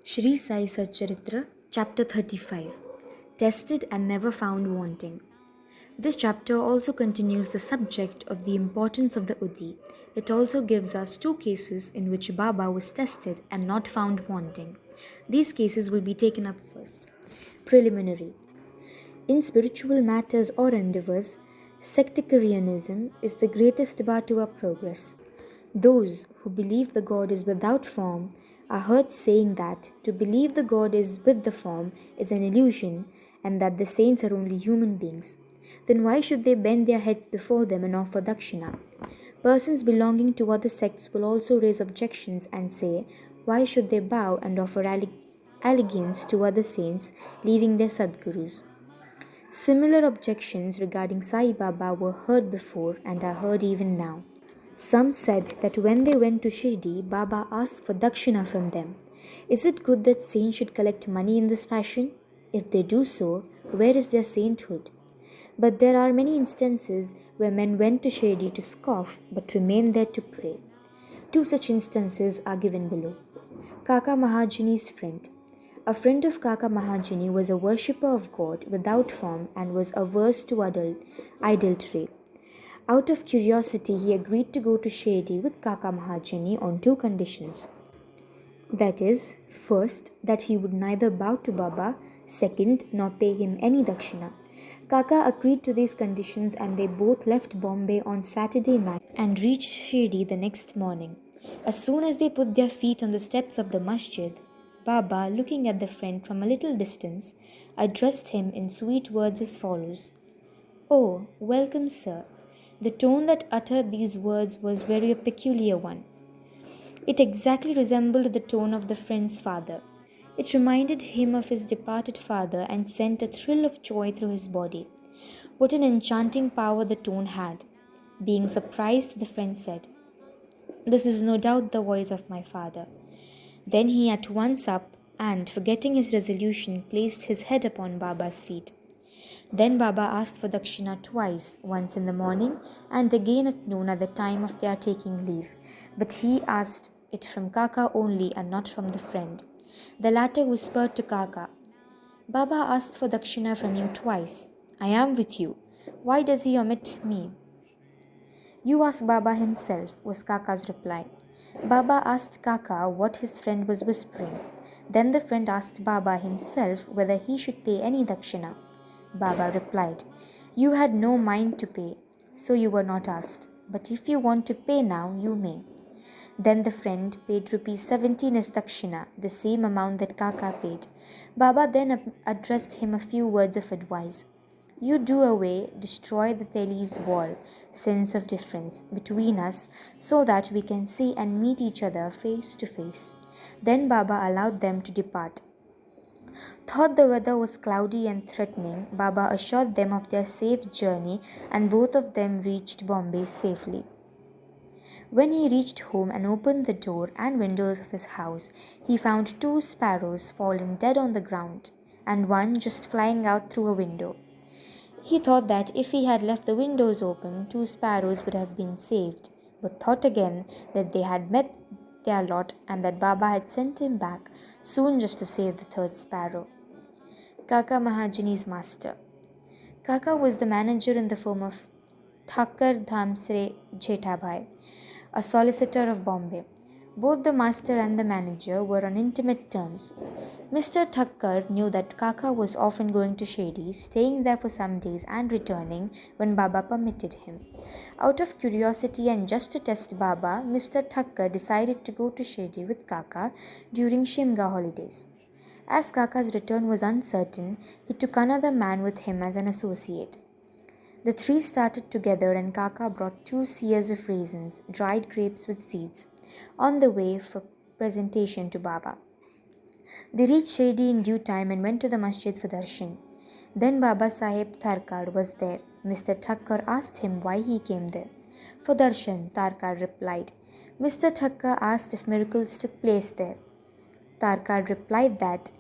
Shri Sai Satcharitra, Chapter 35, Tested and Never Found Wanting. This chapter also continues the subject of the importance of the Uti. It also gives us two cases in which Baba was tested and not found wanting. These cases will be taken up first. Preliminary. In spiritual matters or endeavours, sectarianism is the greatest bar to our progress. Those who believe the God is without form are heard saying that to believe the God is with the form is an illusion and that the saints are only human beings. Then why should they bend their heads before them and offer dakshina? Persons belonging to other sects will also raise objections and say, why should they bow and offer allegiance to other saints, leaving their Sadgurus? Similar objections regarding Sai Baba were heard before and are heard even now. Some said that when they went to Shirdi, Baba asked for dakshina from them. Is it good that saints should collect money in this fashion? If they do so, where is their sainthood? But there are many instances where men went to Shirdi to scoff but remained there to pray. Two such instances are given below. Kaka Mahajani's friend. A friend of Kaka Mahajani was a worshipper of God without form and was averse to idolatry. Out of curiosity, he agreed to go to Shirdi with Kaka Mahajani on two conditions. That is, first, that he would neither bow to Baba, second, nor pay him any dakshina. Kaka agreed to these conditions and they both left Bombay on Saturday night and reached Shirdi the next morning. As soon as they put their feet on the steps of the masjid, Baba, looking at the friend from a little distance, addressed him in sweet words as follows. Oh, welcome, sir. The tone that uttered these words was very peculiar one. It exactly resembled the tone of the friend's father. It reminded him of his departed father and sent a thrill of joy through his body. What an enchanting power the tone had. Being surprised, the friend said, This is no doubt the voice of my father. Then he at once up and, forgetting his resolution, placed his head upon Baba's feet. Then Baba asked for dakshina twice, once in the morning and again at noon at the time of their taking leave. But he asked it from Kaka only and not from the friend. The latter whispered to Kaka, Baba asked for dakshina from you twice. I am with you. Why does he omit me? You ask Baba himself, was Kaka's reply. Baba asked Kaka what his friend was whispering. Then the friend asked Baba himself whether he should pay any dakshina. Baba replied, You had no mind to pay, so you were not asked. But if you want to pay now, you may. Then the friend paid rupees 17 as dakshina, the same amount that Kaka paid. Baba then addressed him a few words of advice. You do away, destroy the Teli's wall, sense of difference, between us, so that we can see and meet each other face to face. Then Baba allowed them to depart. Thought the weather was cloudy and threatening, Baba assured them of their safe journey and both of them reached Bombay safely. When he reached home and opened the door and windows of his house, he found two sparrows fallen dead on the ground and one just flying out through a window. He thought that if he had left the windows open, two sparrows would have been saved, but thought again that they had met their lot and that Baba had sent him back soon just to save the third sparrow. Kaka Mahajani's master. Kaka was the manager in the firm of Thakkar Dhamsre Jethabhai, a solicitor of Bombay. Both the master and the manager were on intimate terms. Mr. Thakkar knew that Kaka was often going to Shirdi, staying there for some days and returning when Baba permitted him. Out of curiosity and just to test Baba, Mr. Thakkar decided to go to Shirdi with Kaka during Shimga holidays. As Kaka's return was uncertain, he took another man with him as an associate. The three started together and Kaka brought 2 seers of raisins, dried grapes with seeds, on the way for presentation to Baba. They reached Shirdi in due time and went to the masjid for darshan. Then Baba Sahib Tharkar was there. Mr. Thakkar asked him why he came there. For darshan, Tharkar replied. Mr. Thakkar asked if miracles took place there. Tharkar replied that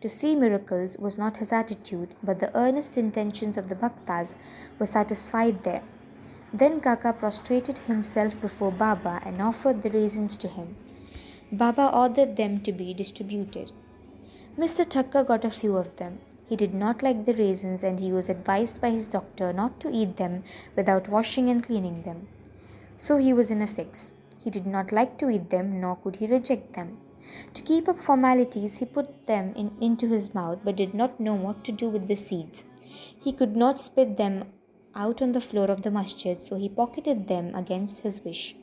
to see miracles was not his attitude, but the earnest intentions of the bhaktas were satisfied there. Then Kaka prostrated himself before Baba and offered the raisins to him. Baba ordered them to be distributed. Mr. Thakkar got a few of them. He did not like the raisins and he was advised by his doctor not to eat them without washing and cleaning them. So he was in a fix. He did not like to eat them, nor could he reject them. To keep up formalities, he put them into his mouth but did not know what to do with the seeds. He could not spit them out on the floor of the masjid, so he pocketed them against his wish.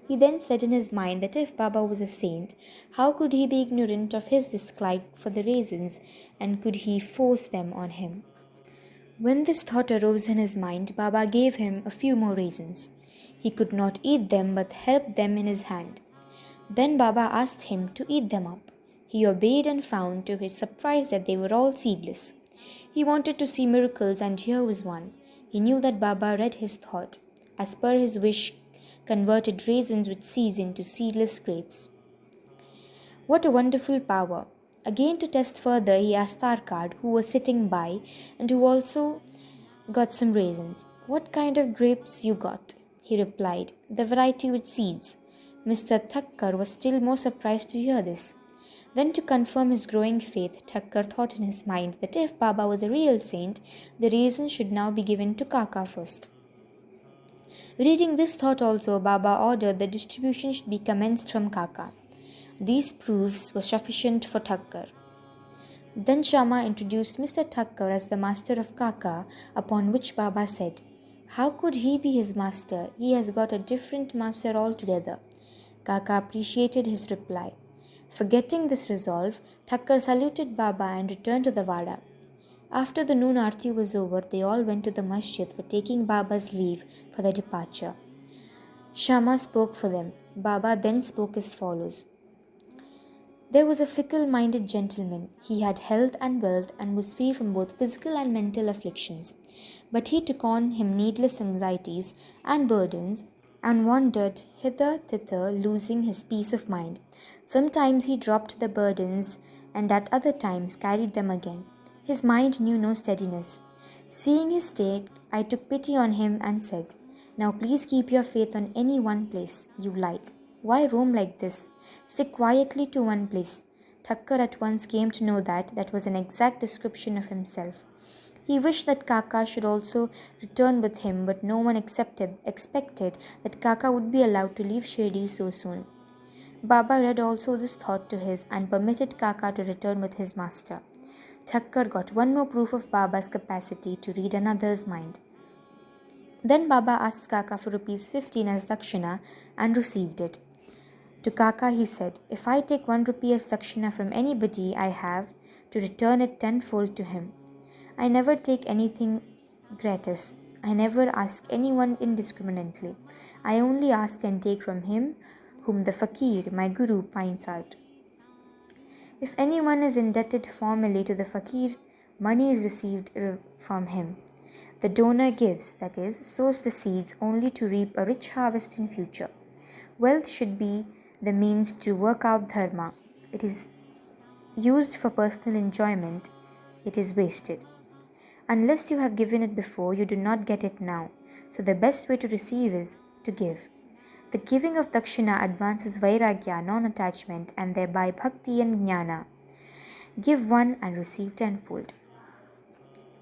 He then said in his mind that if Baba was a saint, how could he be ignorant of his dislike for the raisins, and could he force them on him? When this thought arose in his mind, Baba gave him a few more raisins. He could not eat them but held them in his hand. Then Baba asked him to eat them up. He obeyed and found to his surprise that they were all seedless. He wanted to see miracles, and here was one. He knew that Baba read his thought. As per his wish, converted raisins with seeds into seedless grapes. What a wonderful power! Again, to test further, he asked Tarkad, who was sitting by and who also got some raisins. What kind of grapes you got? He replied, the variety with seeds. Mr. Thakkar was still more surprised to hear this. Then, to confirm his growing faith, Thakkar thought in his mind that if Baba was a real saint, the raisins should now be given to Kaka first. Reading this thought also, Baba ordered that distribution should be commenced from Kaka. These proofs were sufficient for Thakkar. Then Shama introduced Mr. Thakkar as the master of Kaka, upon which Baba said, how could he be his master? He has got a different master altogether. Kaka appreciated his reply. Forgetting this resolve, Thakkar saluted Baba and returned to the Wada. After the noon arti was over, they all went to the masjid for taking Baba's leave for their departure. Shama spoke for them. Baba then spoke as follows. There was a fickle-minded gentleman. He had health and wealth and was free from both physical and mental afflictions. But he took on him needless anxieties and burdens and wandered hither-thither, losing his peace of mind. Sometimes he dropped the burdens and at other times carried them again. His mind knew no steadiness. Seeing his state, I took pity on him and said, now please keep your faith on any one place you like. Why roam like this? Stick quietly to one place. Thakkar at once came to know that that was an exact description of himself. He wished that Kaka should also return with him, but no one expected that Kaka would be allowed to leave Shirdi so soon. Baba read also this thought to his and permitted Kaka to return with his master. Thakkar got one more proof of Baba's capacity to read another's mind. Then Baba asked Kaka for ₹15 as dakshina and received it. To Kaka he said, if I take 1 rupee as dakshina from anybody, I have to return it tenfold to him. I never take anything gratis. I never ask anyone indiscriminately. I only ask and take from him whom the fakir, my guru, finds out. If anyone is indebted formally to the fakir, money is received from him. The donor gives, that is, sows the seeds only to reap a rich harvest in future. Wealth should be the means to work out dharma. It is used for personal enjoyment. It is wasted. Unless you have given it before, you do not get it now. So the best way to receive is to give. The giving of dakshina advances vairagya, non-attachment, and thereby bhakti and jnana. Give one and receive tenfold.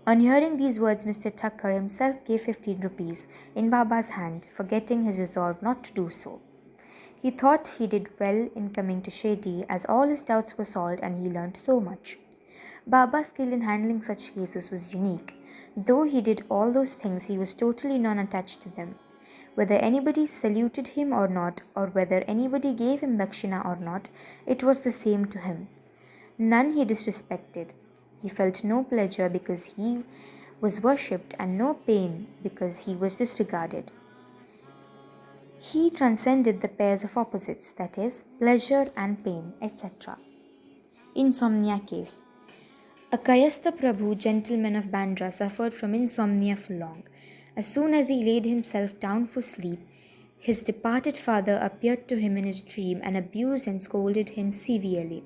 On hearing these words, Mr. Thakkar himself gave 15 rupees in Baba's hand, forgetting his resolve not to do so. He thought he did well in coming to Shirdi, as all his doubts were solved and he learnt so much. Baba's skill in handling such cases was unique. Though he did all those things, he was totally non-attached to them. Whether anybody saluted him or not, or whether anybody gave him dakshina or not, it was the same to him. None he disrespected. He felt no pleasure because he was worshipped and no pain because he was disregarded. He transcended the pairs of opposites, that is, pleasure and pain, etc. Insomnia case. A Kayastha Prabhu, gentleman of Bandra, suffered from insomnia for long. As soon as he laid himself down for sleep, his departed father appeared to him in his dream and abused and scolded him severely.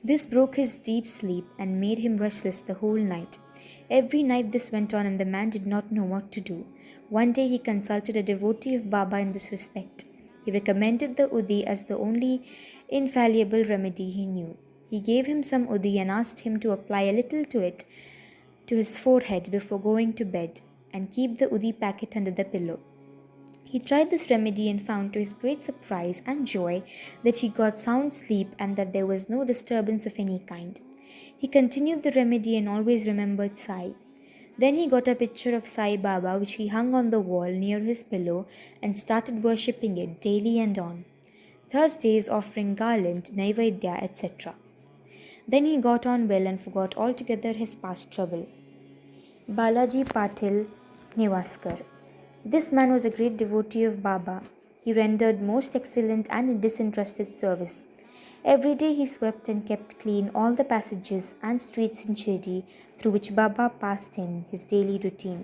This broke his deep sleep and made him restless the whole night. Every night this went on and the man did not know what to do. One day he consulted a devotee of Baba in this respect. He recommended the Udi as the only infallible remedy he knew. He gave him some uddi and asked him to apply a little to it to his forehead before going to bed and keep the uddi packet under the pillow. He tried this remedy and found to his great surprise and joy that he got sound sleep and that there was no disturbance of any kind. He continued the remedy and always remembered Sai. Then he got a picture of Sai Baba which he hung on the wall near his pillow and started worshipping it daily and on. Thursdays offering garland, naivedya, etc. Then he got on well and forgot altogether his past trouble. Balaji Patil, Newaskar. This man was a great devotee of Baba. He rendered most excellent and disinterested service. Every day he swept and kept clean all the passages and streets in Shirdi through which Baba passed in his daily routine.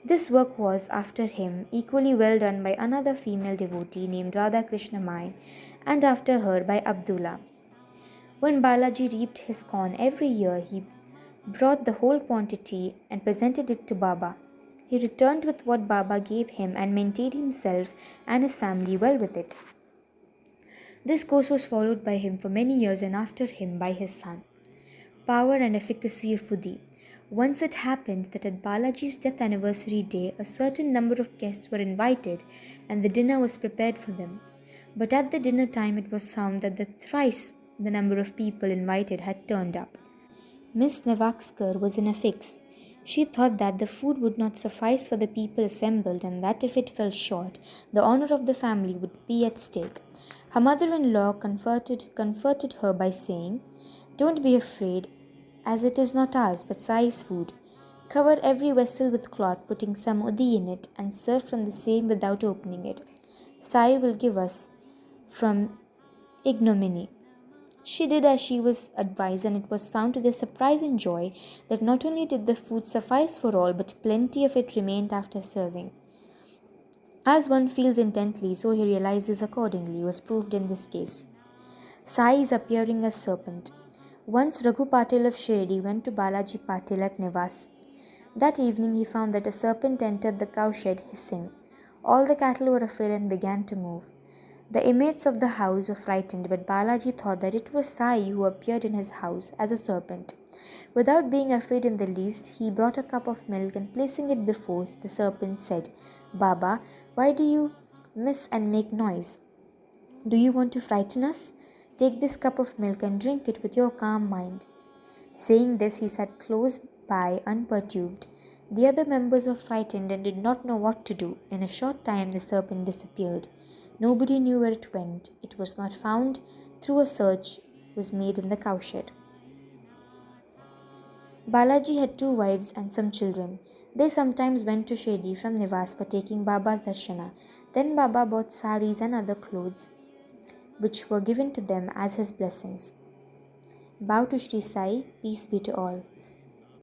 This work was, after him, equally well done by another female devotee named Radha Krishna Mai, and after her by Abdullah. When Balaji reaped his corn every year, he brought the whole quantity and presented it to Baba. He returned with what Baba gave him and maintained himself and his family well with it. This course was followed by him for many years and after him by his son. Power and efficacy of Uddi. Once it happened that at Balaji's death anniversary day, a certain number of guests were invited and the dinner was prepared for them. But at the dinner time, it was found that thrice the number of people invited had turned up. Miss Newaskar was in a fix. She thought that the food would not suffice for the people assembled and that if it fell short, the honor of the family would be at stake. Her mother-in-law comforted her by saying, "Don't be afraid, as it is not ours but Sai's food. Cover every vessel with cloth, putting some uddi in it, and serve from the same without opening it. Sai will give us from ignominy." She did as she was advised, and it was found to their surprise and joy that not only did the food suffice for all, but plenty of it remained after serving. As one feels intently, so he realizes accordingly, was proved in this case. Sai is appearing as serpent. Once Raghu Patil of Shirdi went to Balaji Patil at Nivas. That evening he found that a serpent entered the cowshed hissing. All the cattle were afraid and began to move. The inmates of the house were frightened, but Balaji thought that it was Sai who appeared in his house as a serpent. Without being afraid in the least, he brought a cup of milk and placing it before the serpent said, "Baba, why do you miss and make noise? Do you want to frighten us? Take this cup of milk and drink it with your calm mind." Saying this, he sat close by unperturbed. The other members were frightened and did not know what to do. In a short time, the serpent disappeared. Nobody knew where it went. It was not found. Through a search was made in the cowshed. Balaji had 2 wives and some children. They sometimes went to Shirdi from Nivas for taking Baba's darshana. Then Baba bought saris and other clothes, which were given to them as his blessings. Bow to Shri Sai, peace be to all.